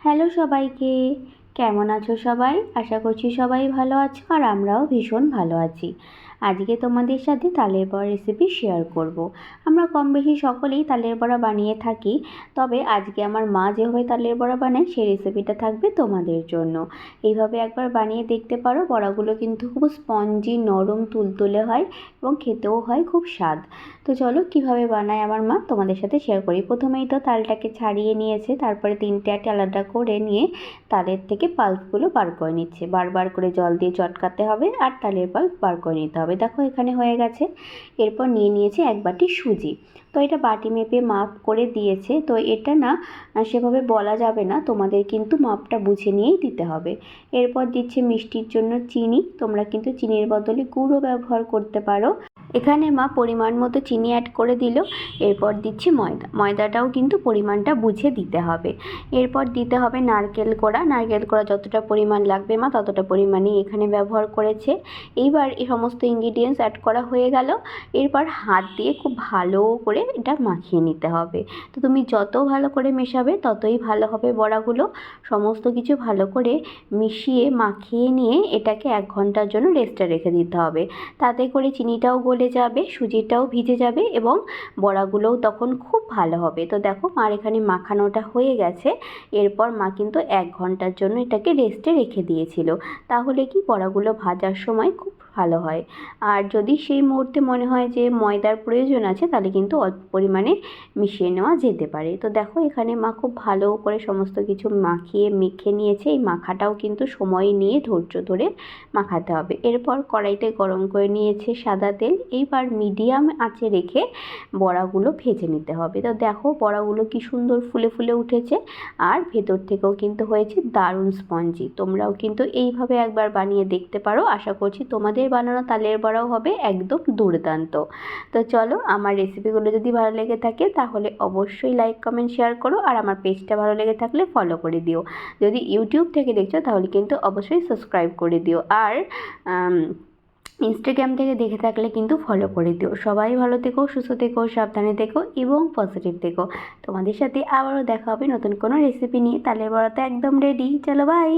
Hello সবাইকে, কেমন আছো সবাই? আশা করছি সবাই ভালো আছো আর আমরাও ভীষণ ভালো আছি। আজকে তোমাদের সাথে তালের বড়া রেসিপি শেয়ার করব। আমরা কম বেশি সকলেই তালের বড়া বানিয়ে থাকি, তবে আজকে আমার মা যেভাবে তালের বড়া বানায় সেই রেসিপিটা থাকবে তোমাদের জন্য। এইভাবে একবার বানিয়ে দেখতে পারো। বড়াগুলো কিন্তু খুব স্পঞ্জি, নরম, তুলতুলে হয় এবং খেতেও হয় খুব স্বাদ। তো চলো কীভাবে বানায় আমার মা তোমাদের সাথে শেয়ার করি। প্রথমেই তো তালটাকে ছাড়িয়ে নিয়েছে, তারপরে তিনটে আটে আলাদা করে নিয়ে তালের থেকে পাল্পগুলো বার করে নিচ্ছে। বারবার করে জল দিয়ে চটকাতে হবে আর তালের পাল্প বার করে নিতে হবে। দেখো এখানে হয়ে গেছে। এরপর নিয়ে নিয়েছে এক বাটি সুজি। তো এটা বাটি মেপে মাপ করে দিয়েছে। তো এটা না সেভাবে বলা যাবে না, তোমাদের কিন্তু মাপটা বুঝে নিয়েই দিতে হবে। এরপর দিচ্ছে মিষ্টির জন্য চিনি। তোমরা কিন্তু চিনির বদলে গুঁড়ও ব্যবহার করতে পারো। এখানে মা পরিমাণ মতো চিনি অ্যাড করে দিল। এরপর দিচ্ছি ময়দাটাও কিন্তু পরিমাণটা বুঝে দিতে হবে। এরপর দিতে হবে নারকেল কোড়া। নারকেল কোড়া যতটা পরিমাণ লাগবে মা ততটা পরিমাণই এখানে ব্যবহার করেছে। এইবার এই সমস্ত ইনগ্রিডিয়েন্টস অ্যাড করা হয়ে গেল। এরপর হাত দিয়ে খুব ভালো করে এটা মাখিয়ে নিতে হবে। তো তুমি যত ভালো করে মেশাবে ততই ভালো হবে বড়াগুলো। সমস্ত কিছু ভালো করে মিশিয়ে মাখিয়ে নিয়ে এটাকে 1 ঘন্টার জন্য রেস্টে রেখে দিতে হবে। তাতে করে চিনিটাও গলে যাবে, সুজিটাও ভিজে যাবে এবং বড়াগুলোও তখন খুব ভালো হবে। তো দেখো মার এখানে মাখানোটা হয়ে গেছে। এরপর মা কিন্তু 1 ঘন্টার জন্য এটাকে রেস্টে রেখে দিয়েছিল। তাহলে কি বড়াগুলো ভাজার সময় খুব ভালো হয়। আর যদি সেই মুহূর্তে মনে হয় যে ময়দার প্রয়োজন আছে তাহলে কিন্তু অল্প পরিমাণে মিশিয়ে নেওয়া যেতে পারে। তো দেখো এখানে মা খুব ভালো করে সমস্ত কিছু মাখিয়ে মেখে নিয়েছে। এই মাখাটাও কিন্তু সময় নিয়ে ধৈর্য ধরে মাখাতে হবে। এরপর কড়াইতে গরম করে নিয়েছে সাদা তেল। এইবার মিডিয়াম আঁচে রেখে বড়াগুলো ভেজে নিতে হবে। তো দেখো বড়াগুলো কি সুন্দর ফুলে ফুলে উঠেছে আর ভেতর থেকেও কিন্তু হয়েছে দারুণ স্পঞ্জি। তোমরাও কিন্তু এইভাবে একবার বানিয়ে দেখতে পারো। আশা করছি তোমাদের বানানো তালের বড়াও হবে একদম দুর্দান্ত। তো চলো আমার রেসিপিগুলো যদি ভালো লেগে থাকে তাহলে অবশ্যই লাইক, কমেন্ট, শেয়ার করো আর আমার পেজটা ভালো লেগে থাকলে ফলো করে দিও। যদি ইউটিউব থেকে দেখছো তাহলে কিন্তু অবশ্যই সাবস্ক্রাইব করে দিও আর ইনস্টাগ্রাম থেকে দেখে থাকলে কিন্তু ফলো করে দিও। সবাই ভালো থেকো, সুস্থ থেকো, সাবধানে থেকো এবং পজিটিভ থেকো। তোমাদের সাথে আবারও দেখা হবে নতুন কোনো রেসিপি নিয়ে। তালের বড়া তো একদম রেডি। চলো বাই।